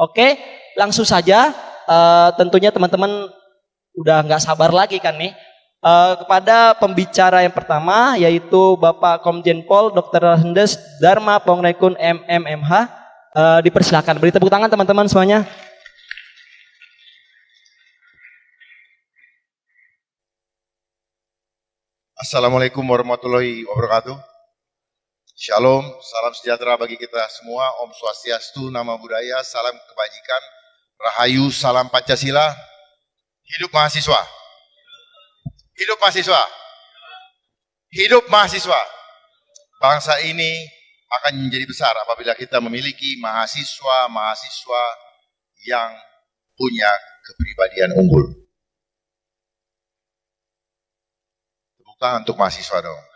Oke, langsung saja. Tentunya teman-teman udah nggak sabar lagi kan nih. Kepada pembicara yang pertama yaitu Bapak Komjen Pol Dr. Andes Dharma Pongrekun MMMH. Dipersilakan. Beri tepuk tangan teman-teman semuanya. Assalamualaikum warahmatullahi wabarakatuh. Shalom, salam sejahtera bagi kita semua. Om Swastiastu, Namo Buddhaya, salam kebajikan, Rahayu, salam Pancasila. Hidup mahasiswa. Hidup mahasiswa. Hidup mahasiswa. Bangsa ini akan menjadi besar apabila kita memiliki mahasiswa-mahasiswa yang punya kepribadian unggul. Tepuk tangan untuk mahasiswa dong.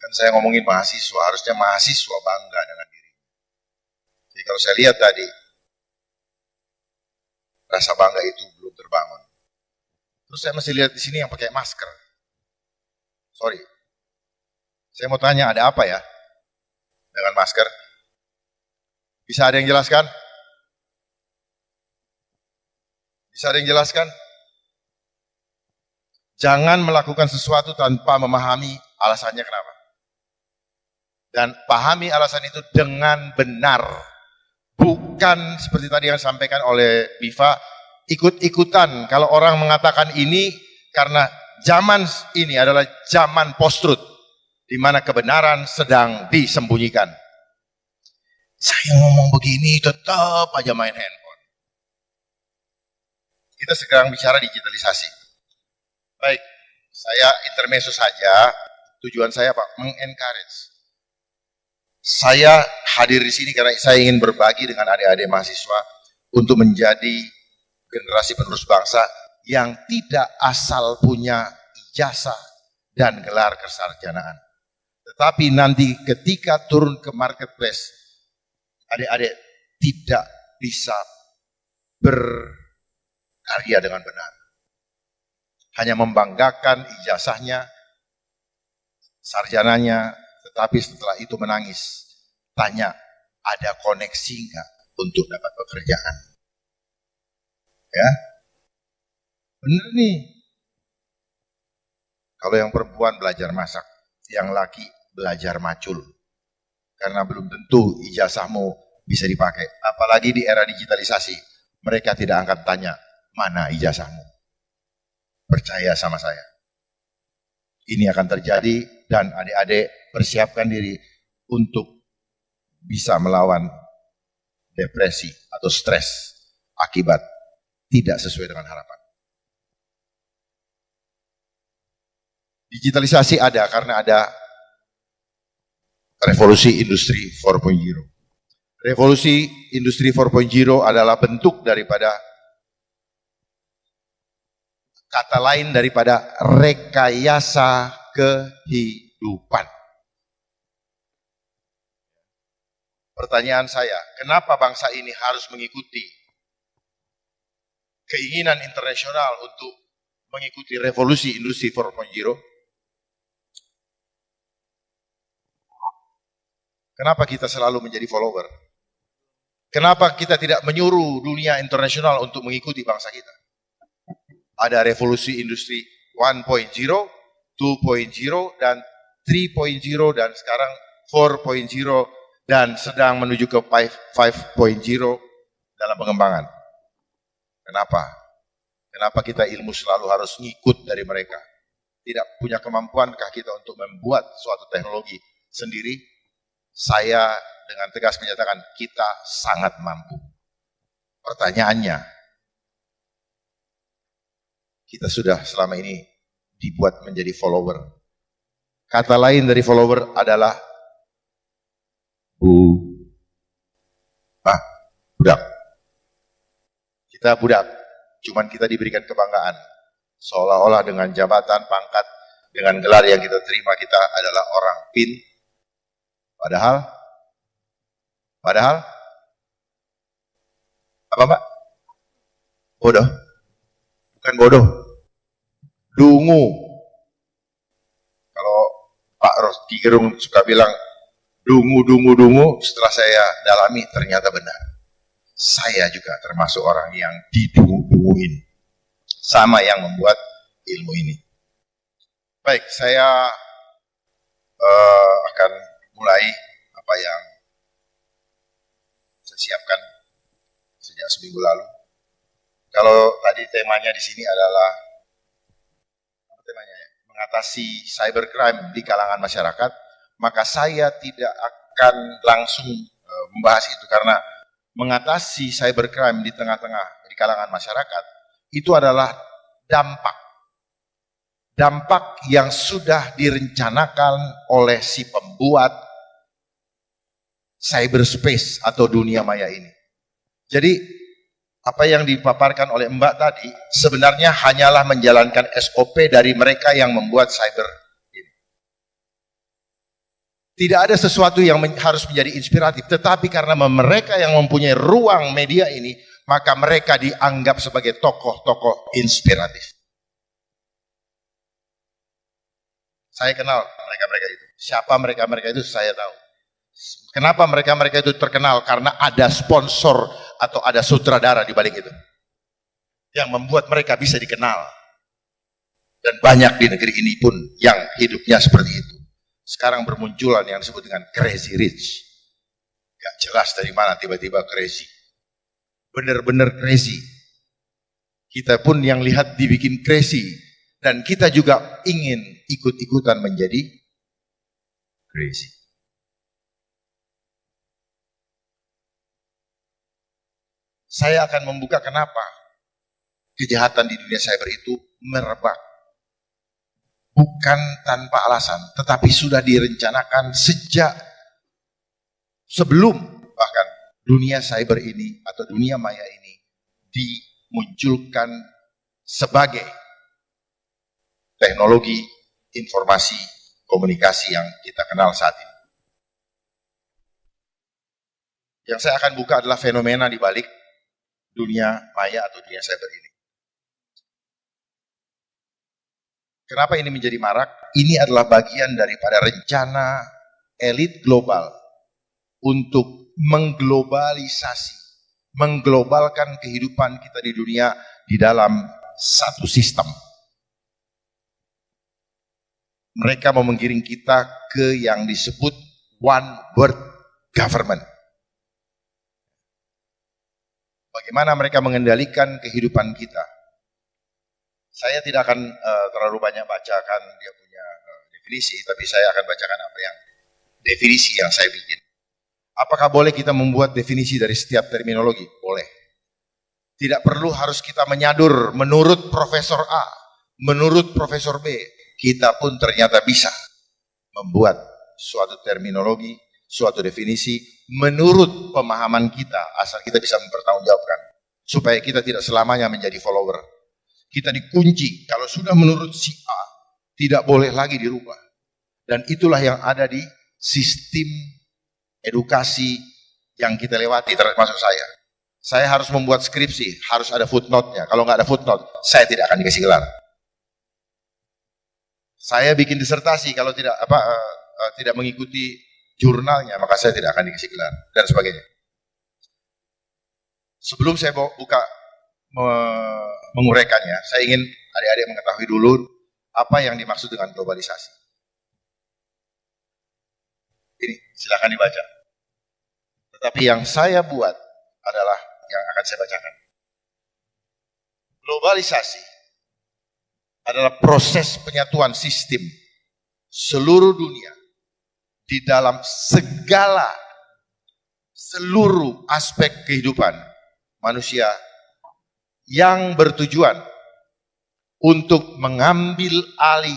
Kan saya ngomongin mahasiswa, harusnya mahasiswa bangga dengan diri. Jadi kalau saya lihat tadi, rasa bangga itu belum terbangun. Terus saya masih lihat di sini yang pakai masker. Sorry. Saya mau tanya, ada apa ya dengan masker? Bisa ada yang jelaskan? Bisa ada yang jelaskan? Jangan melakukan sesuatu tanpa memahami alasannya kenapa. Dan pahami alasan itu dengan benar. Bukan seperti tadi yang disampaikan oleh Biva, ikut-ikutan. Kalau orang mengatakan ini karena zaman ini adalah zaman post-truth, di mana kebenaran sedang disembunyikan. Saya ngomong begini tetap aja main handphone. Kita sekarang bicara digitalisasi. Baik, saya intermezzo saja. Tujuan saya apa? Mengencourage. Saya hadir di sini karena saya ingin berbagi dengan adik-adik mahasiswa untuk menjadi generasi penerus bangsa yang tidak asal punya ijazah dan gelar kesarjanaan. Tetapi nanti ketika turun ke marketplace, adik-adik tidak bisa berkarya dengan benar. Hanya membanggakan ijazahnya, sarjananya, tetapi setelah itu menangis. Tanya, ada koneksi enggak untuk dapat pekerjaan? Ya, bener nih. Kalau yang perempuan belajar masak, yang laki belajar macul. Karena belum tentu ijazahmu bisa dipakai. Apalagi di era digitalisasi, mereka tidak akan tanya, mana ijazahmu? Percaya sama saya. Ini akan terjadi dan adik-adik persiapkan diri untuk bisa melawan depresi atau stres akibat tidak sesuai dengan harapan. Digitalisasi ada karena ada revolusi industri 4.0. Revolusi industri 4.0 adalah bentuk daripada kata lain daripada rekayasa kehidupan. Pertanyaan saya, kenapa bangsa ini harus mengikuti keinginan internasional untuk mengikuti revolusi industri 4.0? Kenapa kita selalu menjadi follower? Kenapa kita tidak menyuruh dunia internasional untuk mengikuti bangsa kita? Ada revolusi industri 1.0, 2.0, dan 3.0, dan sekarang 4.0, dan sedang menuju ke 5.0 dalam pengembangan. Kenapa? Kenapa kita ilmu selalu harus ngikut dari mereka? Tidak punya kemampuankah kita untuk membuat suatu teknologi sendiri? Saya dengan tegas menyatakan kita sangat mampu. Pertanyaannya, kita sudah selama ini dibuat menjadi follower. Kata lain dari follower adalah budak. Kita budak, cuman kita diberikan kebanggaan. Seolah-olah dengan jabatan, pangkat, dengan gelar yang kita terima, kita adalah orang pin. Padahal, apa Mbak? Bodoh. Bukan bodoh. Dungu. Kalau Pak Rocky Gerung suka bilang, Dungu, setelah saya dalami ternyata benar. Saya juga termasuk orang yang didungu-dunguin. Sama yang membuat ilmu ini. Baik, saya akan mulai apa yang saya siapkan sejak seminggu lalu. Kalau tadi temanya di sini adalah apa temanya ya? Mengatasi cybercrime di kalangan masyarakat, maka saya tidak akan langsung membahas itu karena mengatasi cybercrime di tengah-tengah di kalangan masyarakat itu adalah dampak yang sudah direncanakan oleh si pembuat cyberspace atau dunia maya ini. Jadi apa yang dipaparkan oleh Mbak tadi sebenarnya hanyalah menjalankan SOP dari mereka yang membuat cyber ini. Tidak ada sesuatu yang harus menjadi inspiratif, tetapi karena mereka yang mempunyai ruang media ini, maka mereka dianggap sebagai tokoh-tokoh inspiratif. Saya kenal mereka-mereka itu. Siapa mereka-mereka itu saya tahu. Kenapa mereka-mereka itu terkenal? Karena ada sponsor atau ada sutradara di balik itu. Yang membuat mereka bisa dikenal. Dan banyak di negeri ini pun yang hidupnya seperti itu. Sekarang bermunculan yang disebut dengan crazy rich. Gak jelas dari mana tiba-tiba crazy. Benar-benar crazy. Kita pun yang lihat dibikin crazy. Dan kita juga ingin ikut-ikutan menjadi crazy. Saya akan membuka kenapa kejahatan di dunia cyber itu merebak. Bukan tanpa alasan, tetapi sudah direncanakan sejak sebelum bahkan dunia cyber ini atau dunia maya ini dimunculkan sebagai teknologi informasi komunikasi yang kita kenal saat ini. Yang saya akan buka adalah fenomena di balik dunia maya atau dunia cyber ini. Kenapa ini menjadi marak? Ini adalah bagian daripada rencana elit global untuk mengglobalisasi, mengglobalkan kehidupan kita di dunia di dalam satu sistem. Mereka mau menggiring kita ke yang disebut one world government. Bagaimana mereka mengendalikan kehidupan kita? Saya tidak akan terlalu banyak bacakan dia punya definisi, tapi saya akan bacakan apa yang definisi yang saya bikin. Apakah boleh kita membuat definisi dari setiap terminologi? Boleh. Tidak perlu harus kita menyadur menurut Profesor A, menurut Profesor B. Kita pun ternyata bisa membuat suatu terminologi, suatu definisi menurut pemahaman kita, asal kita bisa mempertanggungjawabkan. Supaya kita tidak selamanya menjadi follower. Kita dikunci, kalau sudah menurut si A, tidak boleh lagi dirubah. Dan itulah yang ada di sistem edukasi yang kita lewati, termasuk saya. Saya harus membuat skripsi, harus ada footnote-nya. Kalau nggak ada footnote, saya tidak akan dikasih gelar. Saya bikin disertasi, kalau tidak mengikuti jurnalnya, maka saya tidak akan dikasih gelar, dan sebagainya. Sebelum saya buka menguraikannya, saya ingin adik-adik mengetahui dulu apa yang dimaksud dengan globalisasi. Ini silakan dibaca. Tetapi yang saya buat adalah yang akan saya bacakan. Globalisasi adalah proses penyatuan sistem seluruh dunia di dalam seluruh aspek kehidupan manusia yang bertujuan untuk mengambil alih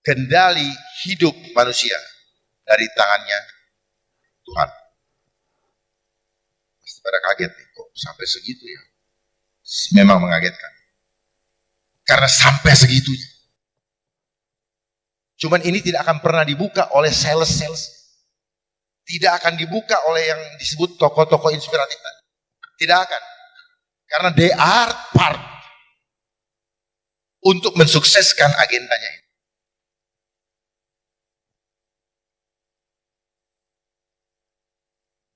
kendali hidup manusia dari tangannya Tuhan. Pasti pada kaget nih, kok sampai segitu ya? Memang mengagetkan. Karena sampai segitunya. Cuman ini tidak akan pernah dibuka oleh sales. Tidak akan dibuka oleh yang disebut tokoh-tokoh inspiratif. Tidak akan. Karena they are part untuk mensukseskan agendanya ini.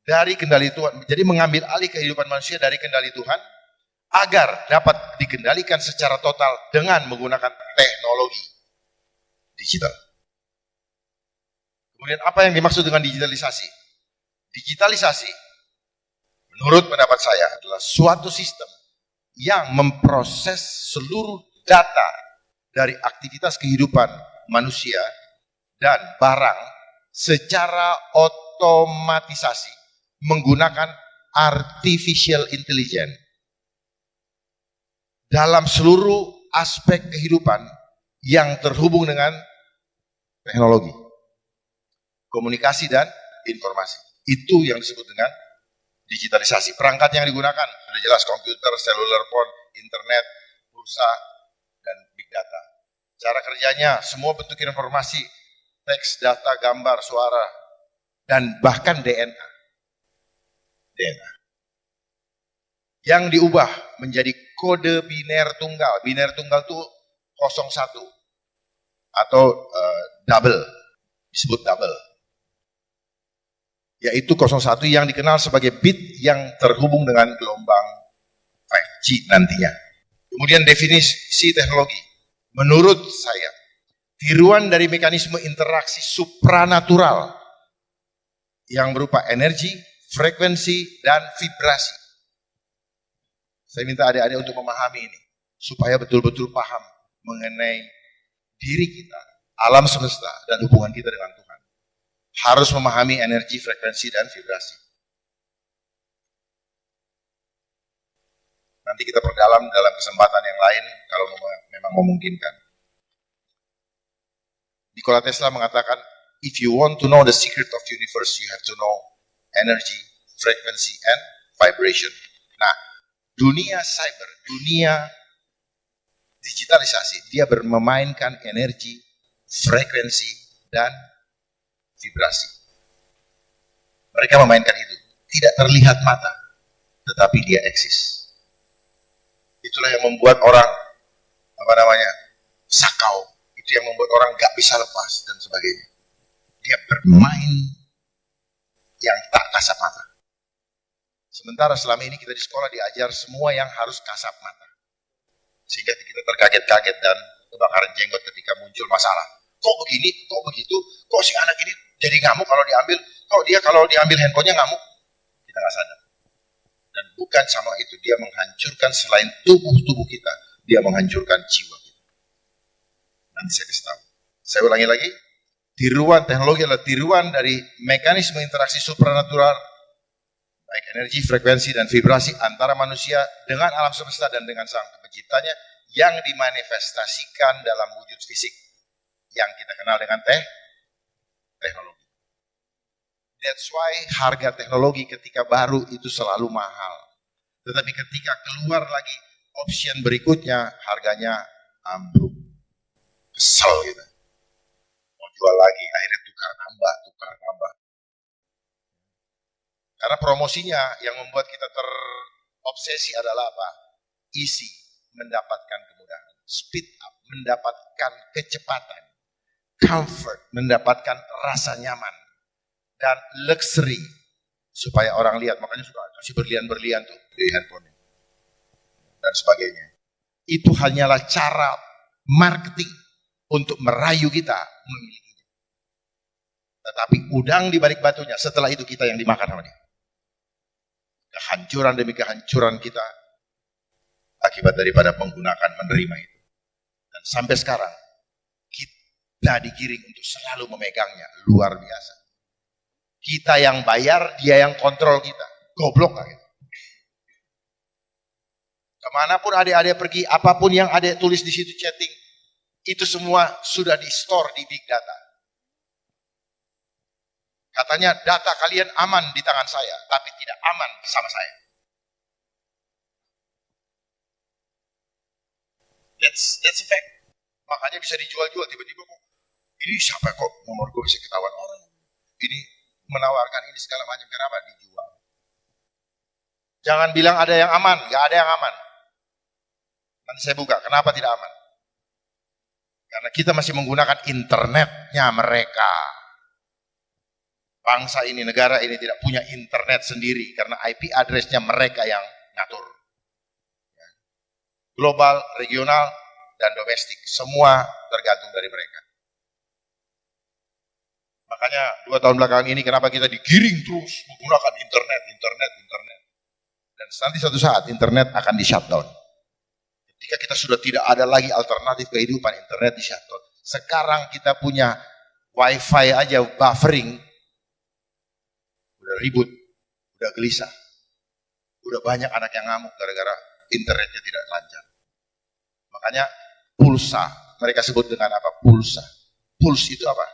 dari kendali Tuhan. Jadi mengambil alih kehidupan manusia dari kendali Tuhan agar dapat dikendalikan secara total dengan menggunakan teknologi digital. Kemudian apa yang dimaksud dengan digitalisasi? Digitalisasi menurut pendapat saya adalah suatu sistem yang memproses seluruh data dari aktivitas kehidupan manusia dan barang secara otomatisasi menggunakan artificial intelligence dalam seluruh aspek kehidupan yang terhubung dengan teknologi, komunikasi dan informasi. Itu yang disebut dengan digitalisasi. Perangkat yang digunakan sudah jelas komputer, cellular phone, internet, pulsa, dan big data. Cara kerjanya semua bentuk informasi, teks, data, gambar, suara, dan bahkan DNA. Yang diubah menjadi kode biner tunggal. Biner tunggal itu 01 atau double, disebut double. Yaitu 01 yang dikenal sebagai bit yang terhubung dengan gelombang 5G nantinya. Kemudian definisi teknologi. Menurut saya, tiruan dari mekanisme interaksi supranatural yang berupa energi, frekuensi, dan vibrasi. Saya minta adik-adik untuk memahami ini, supaya betul-betul paham mengenai diri kita, alam semesta, dan hubungan kita dengan Tuhan. Harus memahami energi, frekuensi, dan vibrasi. Nanti kita perdalam dalam kesempatan yang lain kalau memang memungkinkan. Nikola Tesla mengatakan, if you want to know the secret of universe, you have to know energy, frequency, and vibration. Nah, dunia cyber, dunia digitalisasi, dia memainkan energi, frekuensi, dan vibrasi. Mereka memainkan itu. Tidak terlihat mata, tetapi dia eksis. Itulah yang membuat orang, sakau. Itu yang membuat orang gak bisa lepas, dan sebagainya. Dia bermain yang tak kasat mata. Sementara selama ini kita di sekolah diajar semua yang harus kasat mata. Sehingga kita terkaget-kaget dan kebakaran jenggot ketika muncul masalah. Kok begini, kok begitu, kok si anak ini jadi ngamuk kalau diambil, kok dia kalau diambil handphonenya ngamuk. Kita nggak sadar. Dan bukan sama itu, dia menghancurkan selain tubuh kita, dia menghancurkan jiwa kita. Nanti saya kasih tahu. Saya ulangi lagi, tiruan teknologi adalah tiruan dari mekanisme interaksi supranatural, baik energi, frekuensi, dan vibrasi antara manusia dengan alam semesta dan dengan sang penciptanya yang dimanifestasikan dalam wujud fisik yang kita kenal dengan teknologi. That's why harga teknologi ketika baru itu selalu mahal. Tetapi ketika keluar lagi option berikutnya, harganya ambruk. Kesel gitu. Mau jual lagi, akhirnya tukar nambah. Karena promosinya yang membuat kita terobsesi adalah apa? Easy, mendapatkan kemudahan. Speed up, mendapatkan kecepatan. Comfort, mendapatkan rasa nyaman. Dan luxury, supaya orang lihat. Makanya suka kasih berlian-berlian tuh di handphone. Dan sebagainya. Itu hanyalah cara marketing untuk merayu kita memilikinya. Tetapi udang di balik batunya, setelah itu kita yang dimakan sama dia. Kehancuran demi kehancuran kita akibat daripada menggunakan menerima itu. Dan sampai sekarang kita digiring untuk selalu memegangnya, luar biasa. Kita yang bayar, dia yang kontrol kita. Goblok gak gitu? Kemanapun adik-adik pergi, apapun yang adik tulis di situ chatting, itu semua sudah di store di big data. Katanya data kalian aman di tangan saya, tapi tidak aman sama saya. That's a fact. Makanya bisa dijual-jual tiba-tiba kok. Ini siapa kok nomor gue bisa ketahuan orang. Ini menawarkan ini segala macam, kenapa dijual? Jangan bilang ada yang aman, gak ada yang aman. Nanti saya buka, kenapa tidak aman? Karena kita masih menggunakan internetnya mereka. bangsa ini, negara ini tidak punya internet sendiri karena IP address-nya mereka yang ngatur. Global, regional, dan domestik, semua tergantung dari mereka. Makanya 2 tahun belakangan ini kenapa kita digiring terus menggunakan internet. Dan nanti suatu saat internet akan di shutdown. Ketika kita sudah tidak ada lagi alternatif kehidupan, internet di shutdown. Sekarang kita punya wifi aja buffering, udah ribut, udah gelisah, udah banyak anak yang ngamuk gara-gara internetnya tidak lancar. Makanya pulsa, mereka sebut dengan apa? Pulsa. Puls itu apa?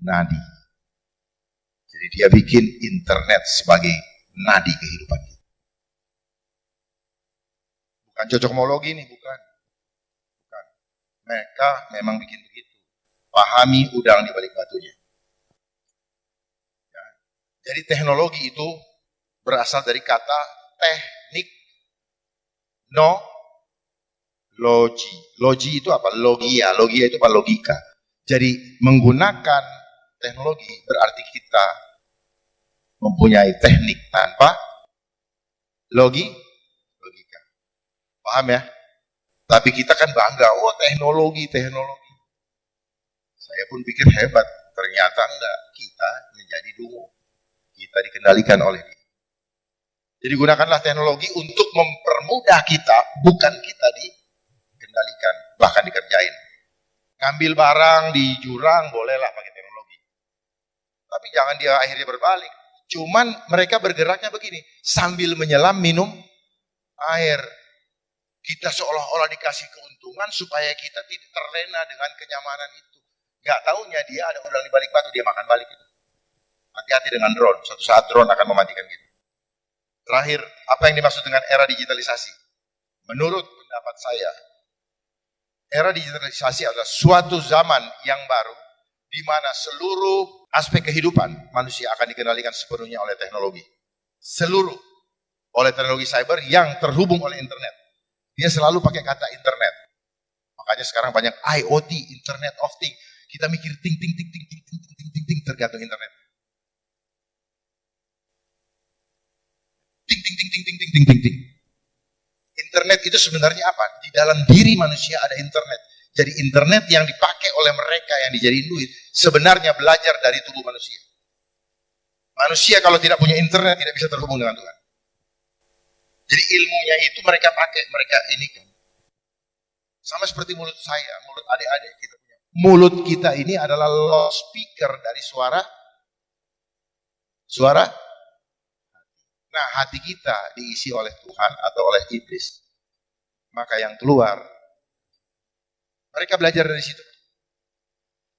Nadi. Jadi dia bikin internet sebagai nadi kehidupan kita. Bukan cocokmologi nih, bukan. Mereka memang bikin begitu. Pahami udang di balik batunya. Ya. Jadi teknologi itu berasal dari kata teknik, logi. Logi itu apa? Logia. Logia itu apa? Logika. Jadi menggunakan teknologi berarti kita mempunyai teknik tanpa logika. Paham ya? Tapi kita kan bangga, oh teknologi. Saya pun pikir hebat, ternyata enggak. Kita menjadi dungu. Kita dikendalikan oleh dia. Jadi gunakanlah teknologi untuk mempermudah kita, bukan kita dikendalikan, bahkan dikerjain. Ngambil barang di jurang, bolehlah pakai teknologi. Tapi jangan dia akhirnya berbalik. Cuman mereka bergeraknya begini, sambil menyelam minum air. Kita seolah-olah dikasih keuntungan supaya kita tidak terlena dengan kenyamanan itu. Gak taunya dia ada udang di balik batu, dia makan balik itu. Hati-hati dengan drone, suatu saat drone akan mematikan kita. Terakhir, apa yang dimaksud dengan era digitalisasi? Menurut pendapat saya, era digitalisasi adalah suatu zaman yang baru di mana seluruh aspek kehidupan manusia akan dikendalikan sepenuhnya oleh teknologi. Seluruh oleh teknologi cyber yang terhubung oleh internet. Dia selalu pakai kata internet. Makanya sekarang banyak IoT, Internet of Things. Kita mikir ting tergantung internet. Ting. Internet itu sebenarnya apa? Di dalam diri manusia ada internet. Jadi internet yang dipakai oleh mereka yang dijadiin duit sebenarnya belajar dari tubuh manusia. Manusia kalau tidak punya internet tidak bisa terhubung dengan Tuhan. Jadi ilmunya itu mereka pakai, mereka ini kan. Sama seperti mulut saya, mulut adik-adik kita punya. Mulut kita ini adalah loudspeaker dari suara. Nah, hati kita diisi oleh Tuhan atau oleh iblis. Maka yang keluar, mereka belajar dari situ.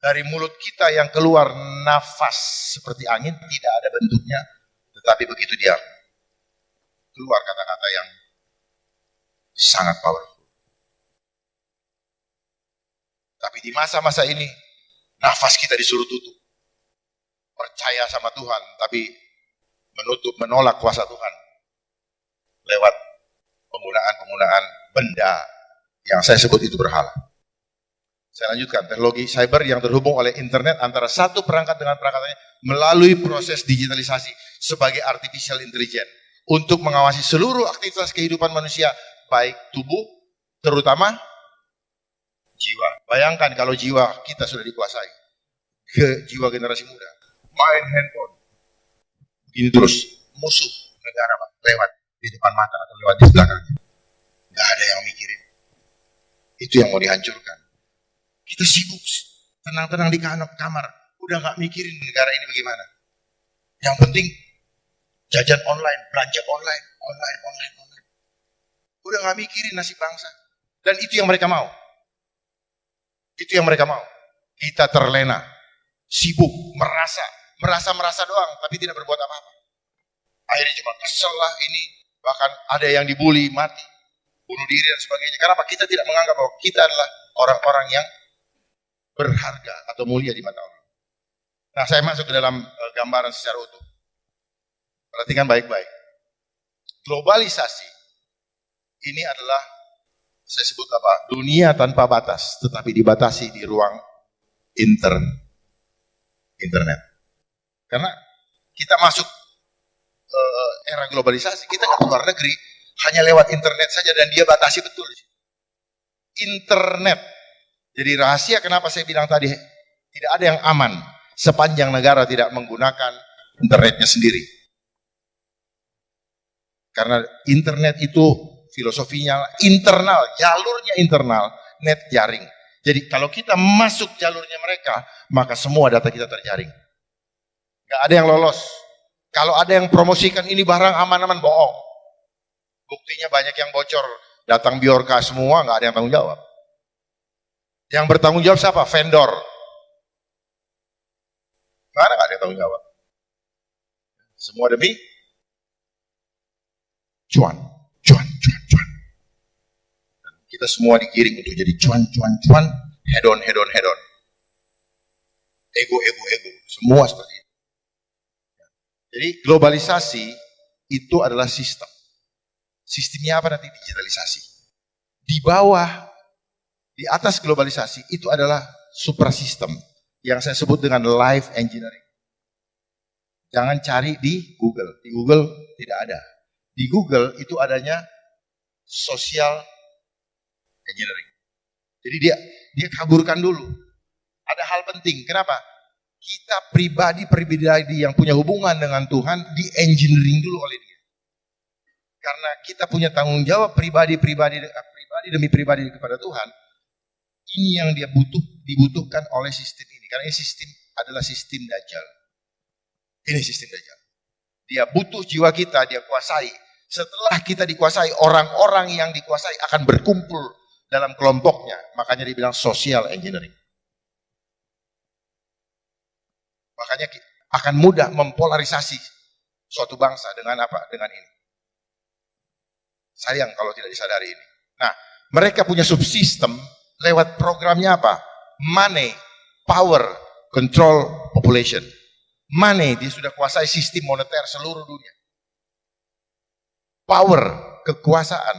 Dari mulut kita yang keluar nafas seperti angin, tidak ada bentuknya. Tetapi begitu dia keluar kata-kata yang sangat powerful. Tapi di masa-masa ini, nafas kita disuruh tutup. Percaya sama Tuhan, tapi menolak kuasa Tuhan lewat penggunaan benda yang saya sebut itu berhala. Saya lanjutkan, teknologi cyber yang terhubung oleh internet antara satu perangkat dengan perangkat lainnya melalui proses digitalisasi sebagai artificial intelligence untuk mengawasi seluruh aktivitas kehidupan manusia, baik tubuh, terutama jiwa. Bayangkan kalau jiwa kita sudah dikuasai, ke jiwa generasi muda, main handphone, begini terus, musuh negara Pak, lewat di depan mata atau lewat di belakangnya. Gak ada yang mikirin. Itu yang mau dihancurkan. Kita sibuk, tenang-tenang di kamar, udah gak mikirin negara ini bagaimana. Yang penting jajan online, belanja online. Udah gak mikirin nasib bangsa. Dan itu yang mereka mau. Kita terlena, sibuk, merasa doang, tapi tidak berbuat apa-apa. Akhirnya cuma kesel lah ini, bahkan ada yang dibully, mati, bunuh diri dan sebagainya. Kenapa? Kita tidak menganggap bahwa kita adalah orang-orang yang berharga atau mulia di mata Allah. Nah, saya masuk ke dalam gambaran secara utuh. Perhatikan baik-baik. Globalisasi ini adalah, saya sebut apa? Dunia tanpa batas, tetapi dibatasi di ruang internet. Karena kita masuk era globalisasi, kita nggak keluar negeri, hanya lewat internet saja dan dia batasi betul. Internet. Jadi rahasia kenapa saya bilang tadi, tidak ada yang aman sepanjang negara tidak menggunakan internetnya sendiri. Karena internet itu filosofinya internal, jalurnya internal, net jaring. Jadi kalau kita masuk jalurnya mereka, maka semua data kita terjaring. Gak ada yang lolos. Kalau ada yang promosikan ini barang aman-aman, bohong. Buktinya banyak yang bocor, datang Biorka semua, gak ada yang tanggung jawab. Yang bertanggung jawab siapa? Vendor. Mana gak ada yang tanggung jawab. Semua demi cuan. Kita semua digiring untuk jadi cuan, head on. Ego. Semua seperti itu. Jadi globalisasi itu adalah sistem. Sistemnya apa nanti? Digitalisasi. Di bawah, di atas globalisasi itu adalah suprasistem yang saya sebut dengan life engineering. Jangan cari di Google. Di Google tidak ada. Di Google itu adanya social engineering. Jadi dia kaburkan dulu. Ada hal penting. Kenapa? Kita pribadi yang punya hubungan dengan Tuhan di engineering dulu oleh dia. Karena kita punya tanggung jawab pribadi demi pribadi kepada Tuhan. Ini yang dibutuhkan oleh sistem ini. Karena ini sistem adalah sistem Dajjal. Ini sistem Dajjal. Dia butuh jiwa kita, dia kuasai. Setelah kita dikuasai, orang-orang yang dikuasai akan berkumpul dalam kelompoknya. Makanya dibilang social engineering. Makanya akan mudah mempolarisasi suatu bangsa dengan apa? Dengan ini. Sayang kalau tidak disadari ini. Nah, mereka punya subsistem lewat programnya apa? Money, power, control population. Money, dia sudah kuasai sistem moneter seluruh dunia. Power, kekuasaan,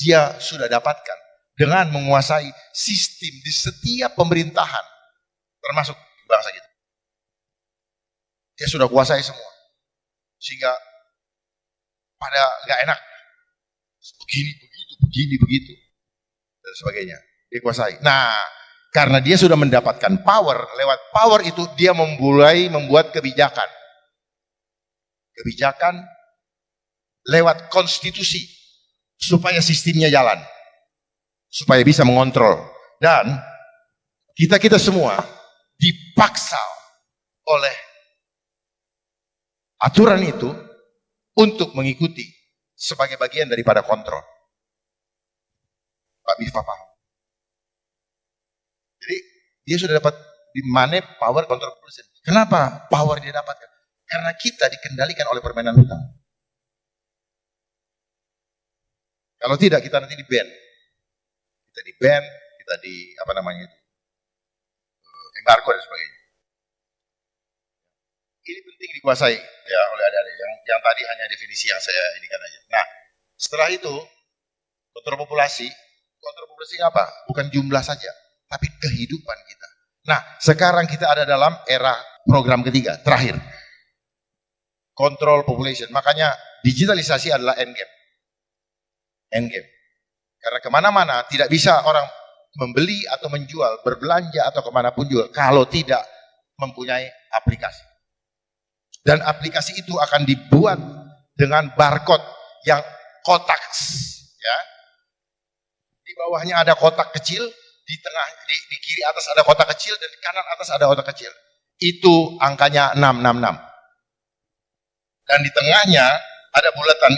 dia sudah dapatkan dengan menguasai sistem di setiap pemerintahan, termasuk bangsa kita. Dia sudah kuasai semua. Sehingga pada nggak enak. Begini, begitu. Dan sebagainya. Dia kuasai. Nah, karena dia sudah mendapatkan power, lewat power itu dia mulai membuat kebijakan. Kebijakan lewat konstitusi. Supaya sistemnya jalan. Supaya bisa mengontrol. Dan kita semua dipaksa oleh aturan itu untuk mengikuti sebagai bagian daripada kontrol. Pak Bifa paham. Jadi dia sudah dapat di mana power control population. Kenapa power dia dapatkan? Karena kita dikendalikan oleh permainan hutang. Kalau tidak kita nanti di-ban. Kita di-ban, kita di apa namanya itu? Embargo dan sebagainya. Ini penting dikuasai ya oleh adik-adik. Yang tadi hanya definisi yang saya indikan aja. Nah, setelah itu kontrol populasi apa? Bukan jumlah saja, tapi kehidupan kita. Nah, sekarang kita ada dalam era program ketiga, terakhir. Control population. Makanya digitalisasi adalah endgame. Endgame. Karena kemana-mana tidak bisa orang membeli atau menjual, berbelanja atau kemanapun juga kalau tidak mempunyai aplikasi. Dan aplikasi itu akan dibuat dengan barcode yang kotak, ya. Di bawahnya ada kotak kecil, di tengah, di kiri atas ada kotak kecil, dan di kanan atas ada kotak kecil. Itu angkanya 666. Dan di tengahnya ada bulatan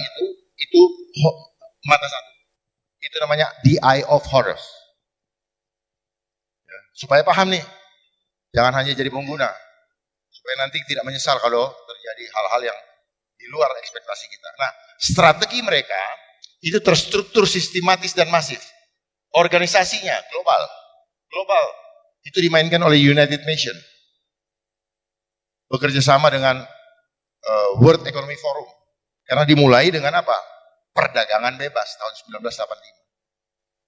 itu mata satu. Itu namanya the eye of Horus. Ya, supaya paham nih, jangan hanya jadi pengguna. Supaya nanti tidak menyesal kalau terjadi hal-hal yang di luar ekspektasi kita. Nah, strategi mereka itu terstruktur, sistematis, dan masif. Organisasinya global. Global itu dimainkan oleh United Nations. Bekerja sama dengan World Economic Forum. Karena dimulai dengan apa? Perdagangan bebas tahun 1985.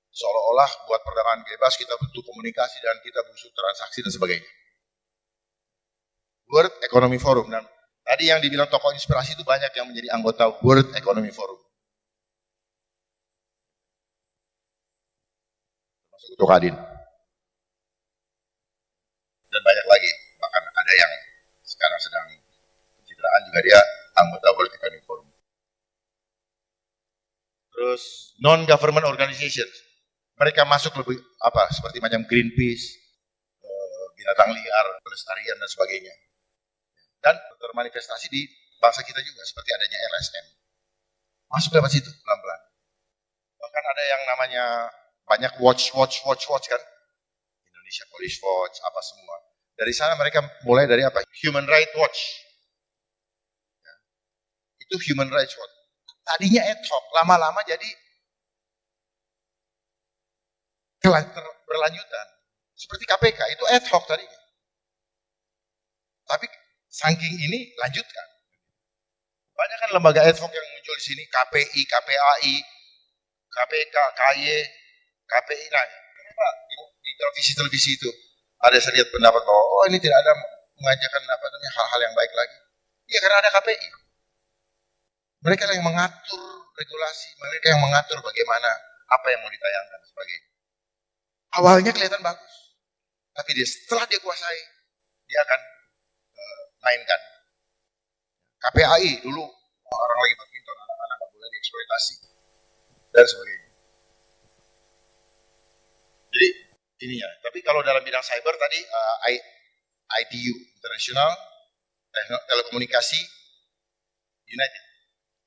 Seolah-olah buat perdagangan bebas kita butuh komunikasi dan kita butuh transaksi dan sebagainya. World Economic Forum. Dan tadi yang dibilang tokoh inspirasi itu banyak yang menjadi anggota World Economic Forum. Termasuk Ketua Kadin. Dan banyak lagi. Bahkan ada yang sekarang sedang pencitraan juga dia anggota World Economic Forum. Terus non-government organization. Mereka masuk lebih seperti macam Greenpeace, binatang liar, pelestarian dan sebagainya. Dan termanifestasi di bangsa kita juga seperti adanya LSM. Masuk lewat situ pelan-pelan. Bahkan ada yang namanya banyak watch kan. Indonesia Police Watch, apa semua. Dari sana mereka mulai dari Human Rights Watch. Ya. Itu Human Rights Watch. Tadinya ad hoc, lama-lama jadi berlanjutan. Seperti KPK, itu ad hoc tadinya. Tapi saking ini lanjutkan. Banyak kan lembaga ad hoc yang muncul di sini, KPI, KPAI, KPK, KY, KPI. Nah, kenapa di televisi itu ada saya lihat pendapat bahwa ini tidak ada mengajarkan hal-hal yang baik lagi. Iya, karena ada KPI. Mereka yang mengatur regulasi, mereka yang mengatur bagaimana apa yang mau ditayangkan sebagainya. Awalnya kelihatan bagus, tapi setelah dia kuasai, dia akan mainkan. KPAI dulu orang lagi badminton, anak-anak nggak boleh dieksploitasi dan sebagainya. Jadi ininya. Tapi kalau dalam bidang cyber tadi ITU International Telekomunikasi United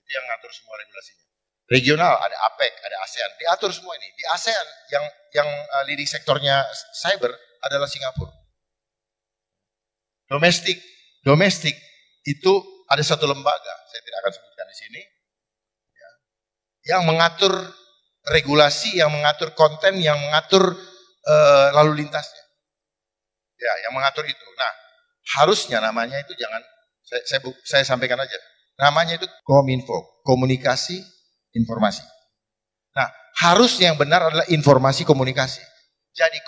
itu yang ngatur semua regulasinya. Regional ada APEC, ada ASEAN, diatur semua ini. Di ASEAN yang leading sektornya cyber adalah Singapura. Domestik itu ada satu lembaga, saya tidak akan sebutkan di sini, ya, yang mengatur regulasi, yang mengatur konten, yang mengatur lalu lintasnya. Ya, yang mengatur itu. Nah, harusnya namanya itu jangan, saya sampaikan aja. Namanya itu Kominfo, komunikasi informasi. Nah, harusnya yang benar adalah informasi komunikasi. Jadi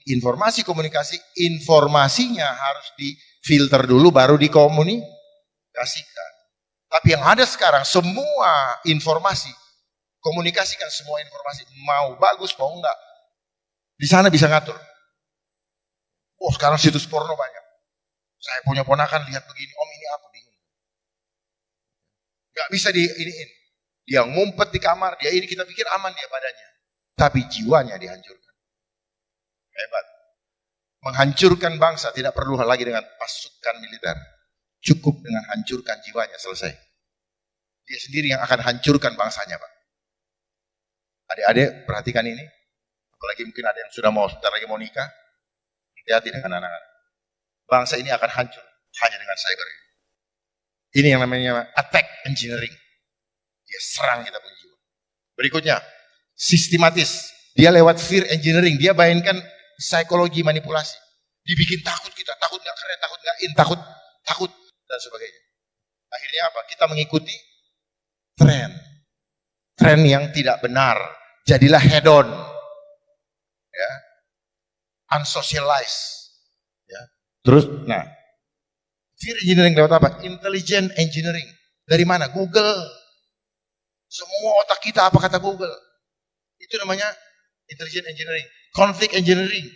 informasi komunikasi, informasinya harus difilter dulu baru dikomunikasikan. Tapi yang ada sekarang semua informasi, komunikasikan semua informasi, mau bagus mau enggak. Di sana bisa ngatur. Oh, sekarang situs porno banyak. Saya punya ponakan lihat begini, om ini apa bingung. Enggak bisa diiniin. Dia ngumpet di kamar, dia ini kita pikir aman dia badannya. Tapi jiwanya dihancurkan. Hebat. Menghancurkan bangsa tidak perlu lagi dengan pasukan militer. Cukup dengan hancurkan jiwanya, selesai. Dia sendiri yang akan hancurkan bangsanya, Pak. Adik-adik, perhatikan ini. Apalagi mungkin ada yang sudah sebentar lagi mau nikah. Hati-hati dengan anak-anak. Bangsa ini akan hancur hanya dengan cyber. Ini yang namanya attack engineering. Dia serang kita punya jiwa. Berikutnya, sistematis. Dia lewat fear engineering. Dia bayangkan psikologi manipulasi. Dibikin takut kita. Takut nggak keren, takut nggak in, takut, dan sebagainya. Akhirnya apa? Kita mengikuti tren. Tren yang tidak benar. Jadilah hedon. Ya. Unsocialized. Ya. Terus, fear engineering lewat apa? Intelligent engineering. Dari mana? Google. Semua otak kita apa kata Google. Itu namanya intelligent engineering. Conflict engineering.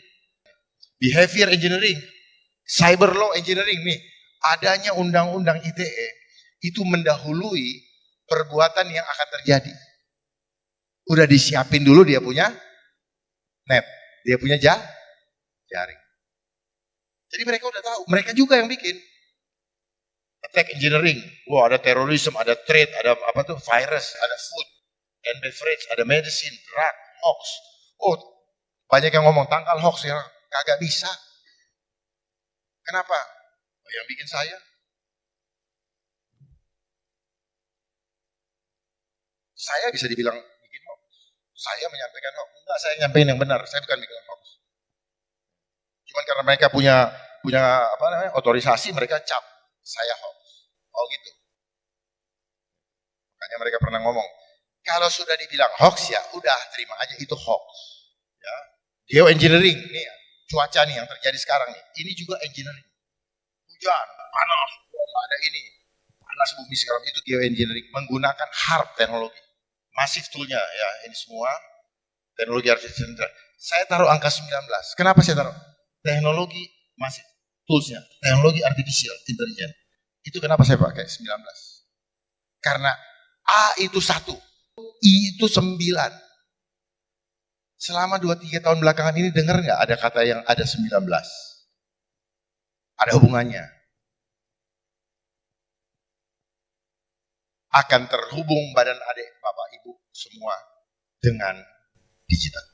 Behavior engineering. Cyber law engineering. Nih, adanya undang-undang ITE itu mendahului perbuatan yang akan terjadi. Udah disiapin dulu dia punya net. Dia punya jaring. Jadi mereka udah tahu. Mereka juga yang bikin. Attack engineering, wah ada terorisme, ada trade, ada virus, ada food and beverage, ada medicine, drug, hoax. Oh, banyak yang ngomong tangkal hoax ya, kagak bisa. Kenapa? Oh, yang bikin saya. Saya bisa dibilang bikin hoax. Saya menyampaikan hoax. Enggak, saya nyampaikan yang benar. Saya bukan bikin hoax. Cuman karena mereka punya otorisasi, mereka cap. Saya hoax. Oh gitu. Makanya mereka pernah ngomong, kalau sudah dibilang hoax ya udah terima aja itu hoax. Ya. Geoengineering nih, cuaca nih yang terjadi sekarang nih, ini juga engineering. hujan, panas, nggak ada ini. Panas bumi sekarang itu geoengineering menggunakan HARP teknologi. Masif toolnya ya, ini semua teknologi artificial intelligence. Saya taruh angka 19. Kenapa saya taruh? Teknologi masif toolsnya, teknologi artificial intelligence. Itu kenapa saya pakai 19? Karena A itu 1, I itu 9. Selama 2-3 tahun belakangan ini dengar nggak ada kata yang ada 19? Ada hubungannya. Akan terhubung badan adik, bapak, ibu semua dengan digital.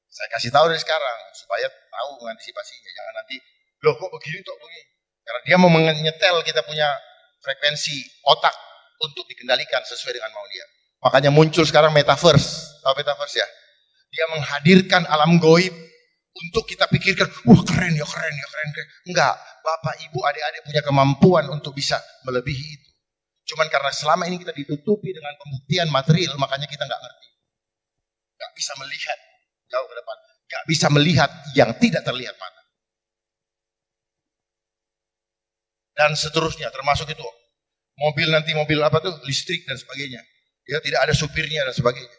Saya kasih tahu dari sekarang supaya tahu mengantisipasinya. Jangan nanti, loh kok begini kok begini. Karena dia mau menyetel kita punya frekuensi otak untuk dikendalikan sesuai dengan mau dia. Makanya muncul sekarang metaverse. Tahu metaverse ya? Dia menghadirkan alam goib untuk kita pikirkan, wah keren ya, keren ya, keren. Enggak, bapak, ibu, adik-adik punya kemampuan untuk bisa melebihi itu. Cuman karena selama ini kita ditutupi dengan pembuktian material, makanya kita nggak ngerti. Nggak bisa melihat jauh ke depan. Nggak bisa melihat yang tidak terlihat mata. Dan seterusnya, termasuk itu. Mobil nanti, mobil apa tuh, listrik dan sebagainya. Ya, tidak ada supirnya dan sebagainya.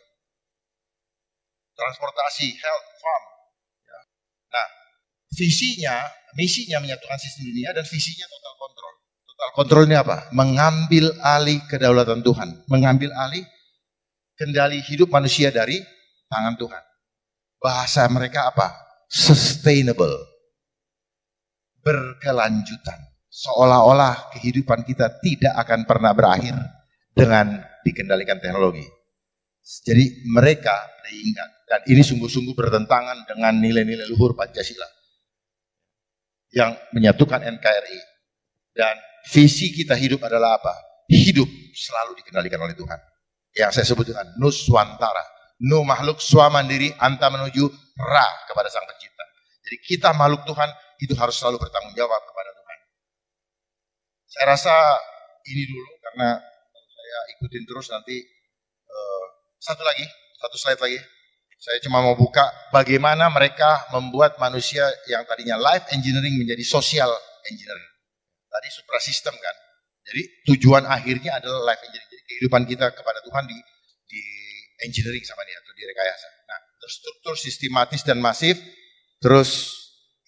Transportasi, health, farm. Ya. Nah, misinya menyatukan sistem dunia dan visinya total kontrol. Total kontrol ini apa? Mengambil alih kedaulatan Tuhan. Mengambil alih kendali hidup manusia dari tangan Tuhan. Bahasa mereka apa? Sustainable. Berkelanjutan. Seolah-olah kehidupan kita tidak akan pernah berakhir dengan dikendalikan teknologi. Jadi mereka diingat. Dan ini sungguh-sungguh bertentangan dengan nilai-nilai luhur Pancasila. Yang menyatukan NKRI. Dan visi kita hidup adalah apa? Hidup selalu dikendalikan oleh Tuhan. Yang saya sebut dengan Nuswantara. Nu makhluk swamandiri anta menuju ra kepada Sang Pencipta. Jadi kita makhluk Tuhan itu harus selalu bertanggung jawab kepada Tuhan. Saya rasa ini dulu karena saya ikutin terus nanti satu slide lagi. Saya cuma mau buka bagaimana mereka membuat manusia yang tadinya life engineering menjadi social engineering. Tadi suprasistem kan. Jadi tujuan akhirnya adalah life engineering. Jadi kehidupan kita kepada Tuhan di engineering sama dia atau direkayasa. Nah, terstruktur sistematis dan masif. Terus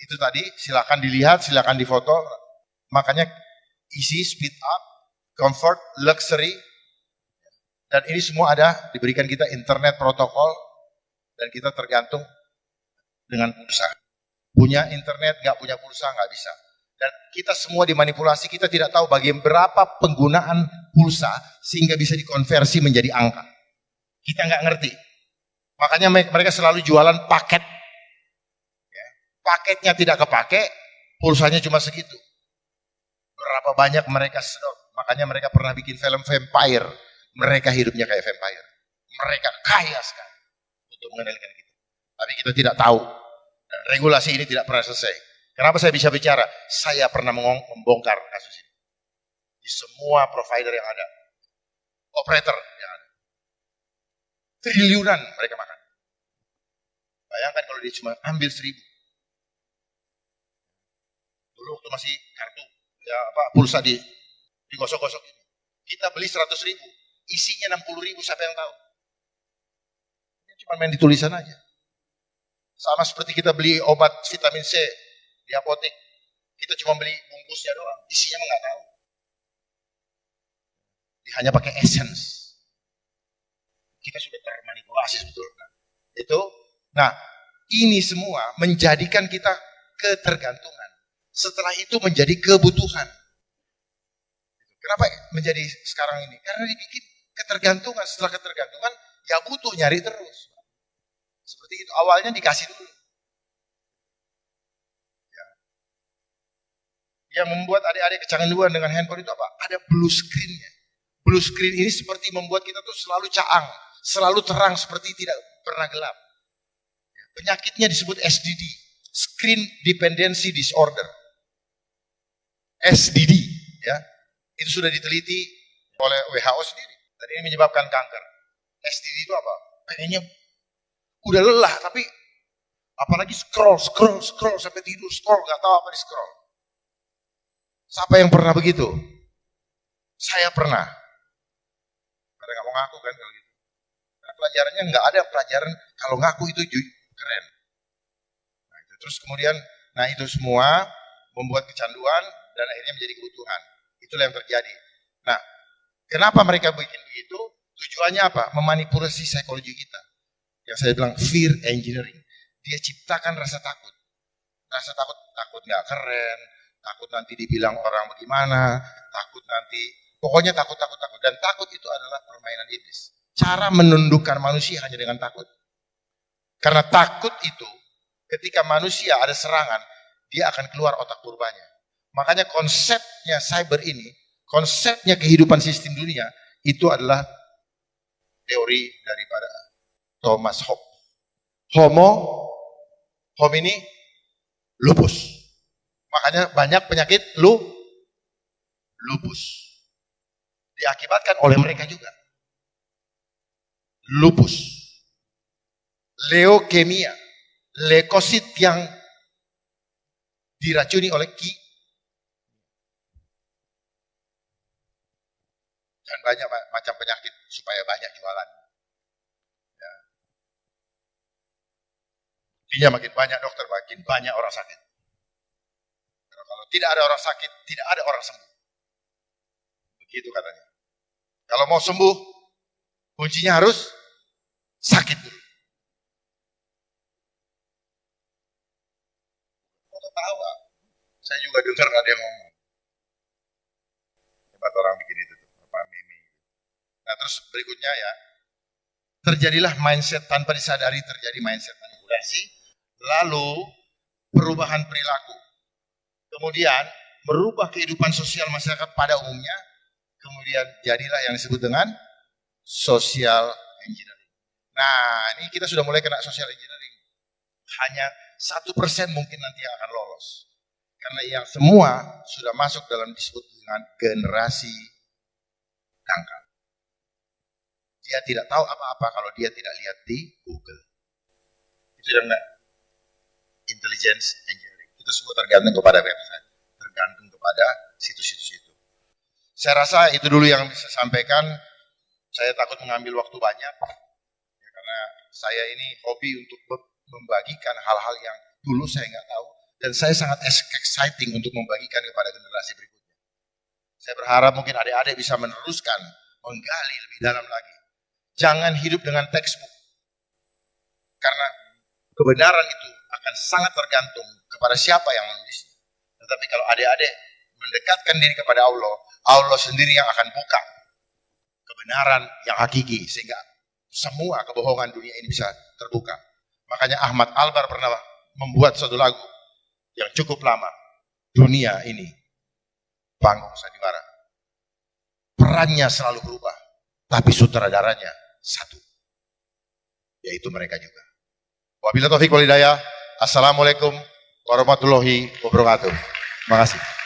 itu tadi silakan dilihat, silakan difoto. Makanya easy, speed up, comfort, luxury. Dan ini semua ada diberikan kita internet protokol dan kita tergantung dengan pulsa. Punya internet, nggak punya pulsa nggak bisa. Dan kita semua dimanipulasi, kita tidak tahu bagaimana berapa penggunaan pulsa sehingga bisa dikonversi menjadi angka. Kita nggak ngerti. Makanya mereka selalu jualan paket. Ya. Paketnya tidak kepake, pulsanya cuma segitu. Berapa banyak mereka sedot. Makanya mereka pernah bikin film vampire. Mereka hidupnya kayak vampire. Mereka kaya sekali untuk mengendalikan kita. Tapi kita tidak tahu. Dan regulasi ini tidak pernah selesai. Kenapa saya bisa bicara? Saya pernah membongkar kasus ini. Di semua provider yang ada. Operator yang ada. Triliunan mereka makan. Bayangkan kalau dia cuma ambil 1.000. Dulu waktu masih kartu, ya pulsa digosok-gosok ini. Kita beli 100.000, isinya 60.000, siapa yang tahu? Ini cuma main di tulisan aja. Sama seperti kita beli obat vitamin C di apotek. Kita cuma beli bungkusnya doang, isinya nggak tahu. Dia hanya pakai essence. Kita sudah termanipulasi sebetulnya. Nah, ini semua menjadikan kita ketergantungan. Setelah itu menjadi kebutuhan. Kenapa menjadi sekarang ini? Karena dibikin ketergantungan. Setelah ketergantungan, ya butuh nyari terus. Seperti itu. Awalnya dikasih dulu. Ya. Yang membuat adik-adik kecanduan dengan handphone itu apa? Ada blue screen-nya. Blue screen ini seperti membuat kita tuh selalu caang. Selalu terang seperti tidak pernah gelap. Penyakitnya disebut SDD, Screen Dependency Disorder. SDD, ya, itu sudah diteliti oleh WHO sendiri. Dan ini menyebabkan kanker. SDD itu apa? Pengennya udah lelah, tapi apalagi scroll sampai tidur, scroll nggak tahu apa di scroll. Siapa yang pernah begitu? Saya pernah. Karena nggak mau ngaku kan kalau gitu. Karena pelajarannya nggak ada pelajaran kalau ngaku itu keren. Nah, itu. Terus kemudian, nah itu semua membuat kecanduan dan akhirnya menjadi kebutuhan. Itulah yang terjadi. Nah, kenapa mereka bikin begitu? Tujuannya apa? Memanipulasi psikologi kita. Yang saya bilang fear engineering. Dia ciptakan rasa takut. Rasa takut nggak keren, takut nanti dibilang orang bagaimana, takut nanti, pokoknya takut. Dan takut itu adalah permainan iblis. Cara menundukkan manusia hanya dengan takut. Karena takut itu, ketika manusia ada serangan, dia akan keluar otak purbanya. Makanya konsepnya cyber ini, konsepnya kehidupan sistem dunia, itu adalah teori daripada Thomas Hobbes. Homo homini lupus. Makanya banyak penyakit lupus. Diakibatkan oleh mereka juga. Lupus. Leukemia. Leukosit yang diracuni oleh dan banyak macam penyakit supaya banyak jualan. Ya. Intinya makin banyak dokter, makin banyak orang sakit. Kalau tidak ada orang sakit, tidak ada orang sembuh. Begitu katanya. Kalau mau sembuh, kuncinya harus sakit dulu. Kok ketawa? Saya juga dengar ada yang ngomong. Hebat orang bikin itu tuh, apa meme. Nah terus berikutnya ya, terjadilah mindset tanpa disadari, terjadi mindset manipulasi, lalu perubahan perilaku. Kemudian merubah kehidupan sosial masyarakat pada umumnya, kemudian jadilah yang disebut dengan social engineering. Nah, ini kita sudah mulai kena social engineering. Hanya 1% mungkin nanti yang akan lolos. Karena yang semua sudah masuk dalam disebut dengan generasi dangkal. Dia tidak tahu apa-apa kalau dia tidak lihat di Google. Itu yang intelligence engineering. Itu semua tergantung kepada website, tergantung kepada situs-situs itu. Saya rasa itu dulu yang bisa sampaikan. Saya takut mengambil waktu banyak, ya, karena saya ini hobi untuk membagikan hal-hal yang dulu saya nggak tahu, dan saya sangat exciting untuk membagikan kepada generasi berikutnya. Saya berharap mungkin adik-adik bisa meneruskan, menggali lebih dalam lagi. Jangan hidup dengan textbook, karena kebenaran itu akan sangat tergantung kepada siapa yang menulisnya. Tetapi kalau adik-adik mendekatkan diri kepada Allah, Allah sendiri yang akan buka kebenaran yang hakiki, sehingga semua kebohongan dunia ini bisa terbuka. Makanya Ahmad Albar pernah membuat satu lagu yang cukup lama, Dunia Ini Panggung Sandiwara. Perannya selalu berubah, tapi sutradaranya satu, yaitu mereka juga. Wabillahi taufiq wal hidayah. Assalamualaikum warahmatullahi wabarakatuh. Terima kasih.